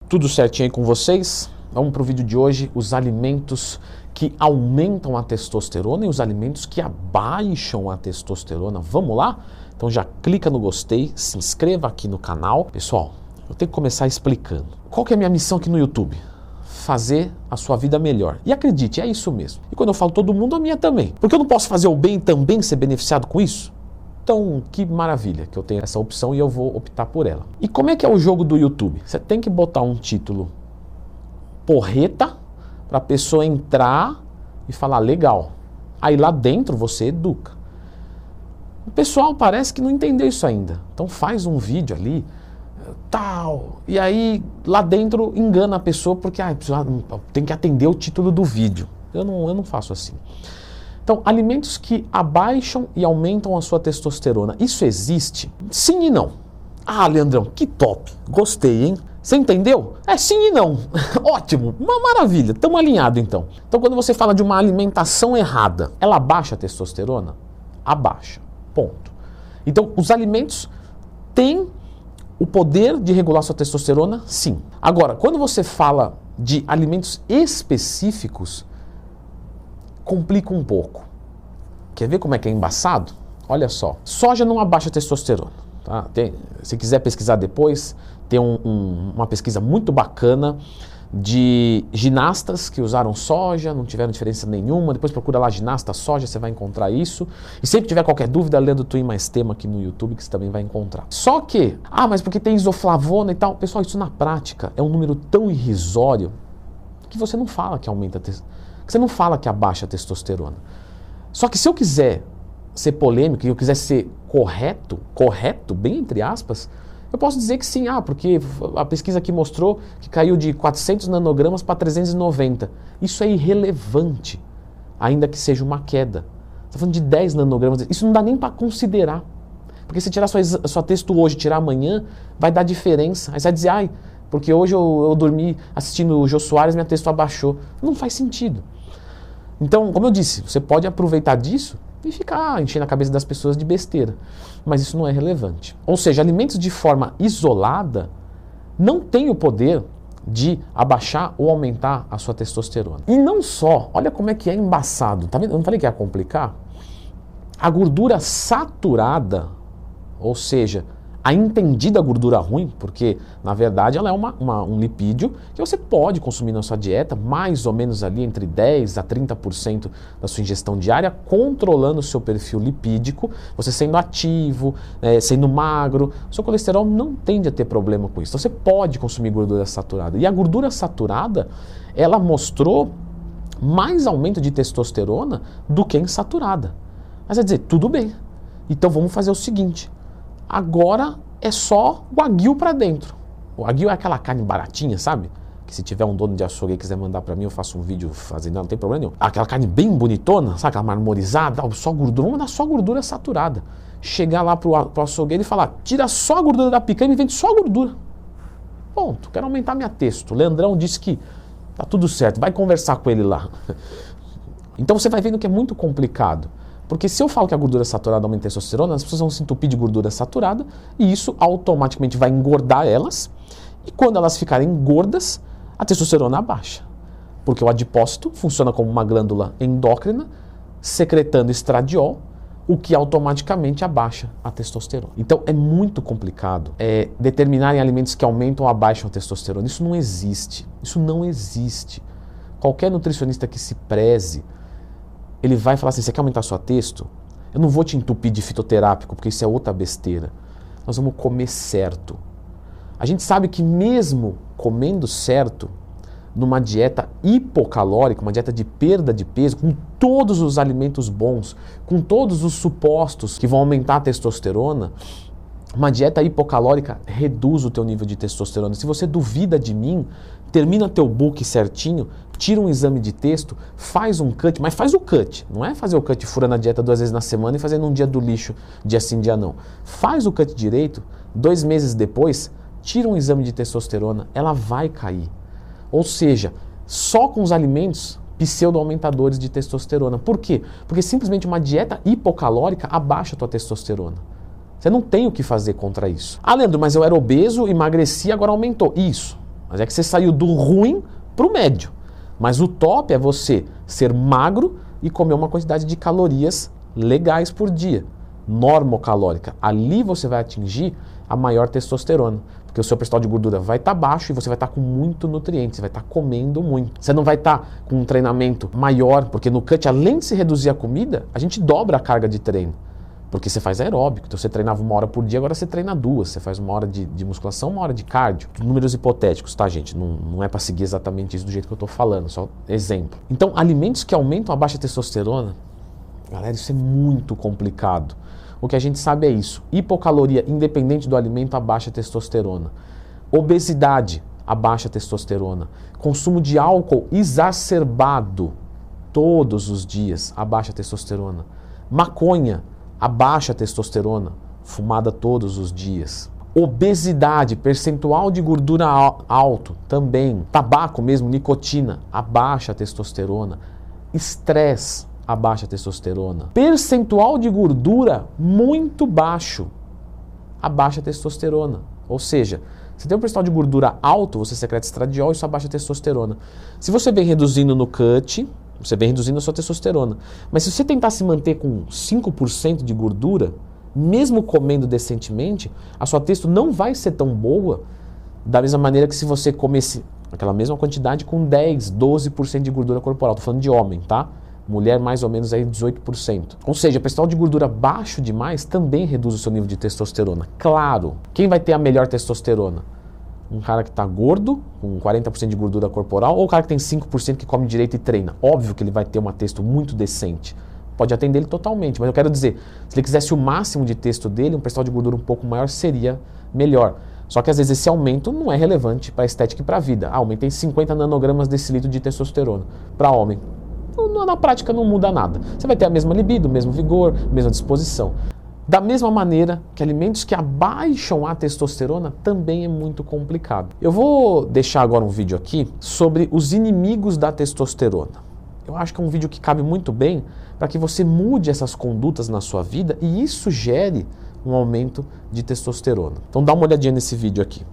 Tudo certinho aí com vocês? Vamos para o vídeo de hoje, os alimentos que aumentam a testosterona e os alimentos que abaixam a testosterona. Vamos lá? Então já clica no gostei, se inscreva aqui no canal. Pessoal, eu tenho que começar explicando. Qual que é a minha missão aqui no YouTube? Fazer a sua vida melhor. E acredite, é isso mesmo. E quando eu falo todo mundo, a minha também. Porque eu não posso fazer o bem e também ser beneficiado com isso? Então, que maravilha que eu tenho essa opção e eu vou optar por ela. E como é que é o jogo do YouTube? Você tem que botar um título porreta para a pessoa entrar e falar legal. Aí lá dentro você educa. O pessoal parece que não entendeu isso ainda. Então faz um vídeo ali, tal, e aí lá dentro engana a pessoa porque tem que atender o título do vídeo. Eu não faço assim. Então, alimentos que abaixam e aumentam a sua testosterona. Isso existe? Sim e não. Ah, Leandrão, que top. Gostei, hein? Você entendeu? É sim e não. Ótimo, uma maravilha. Estamos alinhados então. Então, quando você fala de uma alimentação errada, ela abaixa a testosterona? Abaixa. Ponto. Então, os alimentos têm o poder de regular sua testosterona? Sim. Agora, quando você fala de alimentos específicos, complica um pouco. Quer ver como é que é embaçado? Olha só, soja não abaixa a testosterona. Tá? Se quiser pesquisar depois, tem uma pesquisa muito bacana de ginastas que usaram soja, não tiveram diferença nenhuma. Depois procura lá ginasta soja, você vai encontrar isso. E sempre tiver qualquer dúvida, Leandro Twin mais tema aqui no YouTube, que você também vai encontrar. Só que, mas porque tem isoflavona e tal. Pessoal, isso na prática é um número tão irrisório que você não fala que aumenta a testosterona. Você não fala que abaixa a testosterona. Só que se eu quiser ser polêmico e eu quiser ser correto, bem entre aspas, eu posso dizer que sim, porque a pesquisa aqui mostrou que caiu de 400 nanogramas para 390. Isso é irrelevante, ainda que seja uma queda. Você está falando de 10 nanogramas, isso não dá nem para considerar. Porque se tirar sua testo hoje e tirar amanhã, vai dar diferença. Aí você vai dizer, porque hoje eu dormi assistindo o Jô Soares, minha testo abaixou. Não faz sentido. Então, como eu disse, você pode aproveitar disso e ficar enchendo a cabeça das pessoas de besteira. Mas isso não é relevante. Ou seja, alimentos de forma isolada não têm o poder de abaixar ou aumentar a sua testosterona. E não só, olha como é que é embaçado. Tá vendo? Eu não falei que ia complicar? A gordura saturada, ou seja, a entendida gordura ruim, porque na verdade ela é um lipídio que você pode consumir na sua dieta, mais ou menos ali entre 10% a 30% da sua ingestão diária, controlando o seu perfil lipídico, você sendo ativo, sendo magro, o seu colesterol não tende a ter problema com isso. Então você pode consumir gordura saturada. E a gordura saturada, ela mostrou mais aumento de testosterona do que insaturada. Mas vai dizer, tudo bem, então vamos fazer o seguinte. Agora é só o aguil para dentro. O aguil é aquela carne baratinha, sabe? Que se tiver um dono de açougue e quiser mandar para mim, eu faço um vídeo fazendo, não tem problema nenhum. Aquela carne bem bonitona, sabe? Aquela marmorizada, só gordura. Vamos mandar só gordura saturada. Chegar lá pro açougueiro e falar, tira só a gordura da picanha e me vende só a gordura. Ponto. Quero aumentar minha testo. O Leandrão disse que tá tudo certo, vai conversar com ele lá. Então você vai vendo que é muito complicado. Porque se eu falo que a gordura saturada aumenta a testosterona, as pessoas vão se entupir de gordura saturada e isso automaticamente vai engordar elas. E quando elas ficarem gordas, a testosterona abaixa. Porque o adipócito funciona como uma glândula endócrina, secretando estradiol, o que automaticamente abaixa a testosterona. Então é muito complicado determinar em alimentos que aumentam ou abaixam a testosterona. Isso não existe. Isso não existe. Qualquer nutricionista que se preze, ele vai falar assim, você quer aumentar sua testo? Eu não vou te entupir de fitoterápico, porque isso é outra besteira. Nós vamos comer certo. A gente sabe que mesmo comendo certo, numa dieta hipocalórica, uma dieta de perda de peso, com todos os alimentos bons, com todos os supostos que vão aumentar a testosterona, uma dieta hipocalórica reduz o teu nível de testosterona. Se você duvida de mim, termina teu book certinho, tira um exame de testo, faz um cut, mas faz o cut. Não é fazer o cut furando a dieta 2 vezes na semana e fazendo um dia do lixo, dia sim, dia não. Faz o cut direito, 2 meses depois, tira um exame de testosterona, ela vai cair. Ou seja, só com os alimentos pseudo-aumentadores de testosterona. Por quê? Porque simplesmente uma dieta hipocalórica abaixa a tua testosterona. Você não tem o que fazer contra isso. Ah, Leandro, mas eu era obeso, emagreci, agora aumentou. Isso. Mas é que você saiu do ruim para o médio. Mas o top é você ser magro e comer uma quantidade de calorias legais por dia, normocalórica. Ali você vai atingir a maior testosterona, porque o seu percentual de gordura vai estar baixo e você vai estar com muito nutriente, você vai estar comendo muito. Você não vai estar com um treinamento maior, porque no cut, além de se reduzir a comida, a gente dobra a carga de treino. Porque você faz aeróbico, então você treinava 1 hora por dia, agora você treina 2. Você faz 1 hora de musculação, 1 hora de cardio. Números hipotéticos, tá, gente? Não é para seguir exatamente isso do jeito que eu tô falando, só exemplo. Então, alimentos que aumentam a baixa testosterona, galera, isso é muito complicado. O que a gente sabe é isso. Hipocaloria, independente do alimento, abaixa testosterona. Obesidade, abaixa testosterona. Consumo de álcool exacerbado todos os dias, abaixa testosterona. Maconha, abaixa testosterona, fumada todos os dias. Obesidade, percentual de gordura alto, também. Tabaco mesmo, nicotina, abaixa testosterona. Estresse, abaixa testosterona. Percentual de gordura muito baixo, abaixa testosterona. Ou seja, se tem um percentual de gordura alto, você secreta estradiol e isso abaixa testosterona. Se você vem reduzindo no cut, você vem reduzindo a sua testosterona. Mas se você tentar se manter com 5% de gordura, mesmo comendo decentemente, a sua testo não vai ser tão boa da mesma maneira que se você comesse aquela mesma quantidade com 10, 12% de gordura corporal. Estou falando de homem, tá? Mulher mais ou menos aí 18%. Ou seja, o percentual de gordura baixo demais também reduz o seu nível de testosterona. Claro, quem vai ter a melhor testosterona? Um cara que está gordo, com 40% de gordura corporal, ou o cara que tem 5% que come direito e treina? Óbvio que ele vai ter uma testo muito decente. Pode atender ele totalmente, mas eu quero dizer, se ele quisesse o máximo de testo dele, um percentual de gordura um pouco maior seria melhor. Só que às vezes esse aumento não é relevante para a estética e para a vida. Ah, aumentei 50 nanogramas desse litro de testosterona para homem. Na prática não muda nada. Você vai ter a mesma libido, o mesmo vigor, a mesma disposição. Da mesma maneira que alimentos que abaixam a testosterona também é muito complicado. Eu vou deixar agora um vídeo aqui sobre os inimigos da testosterona. Eu acho que é um vídeo que cabe muito bem para que você mude essas condutas na sua vida e isso gere um aumento de testosterona. Então dá uma olhadinha nesse vídeo aqui.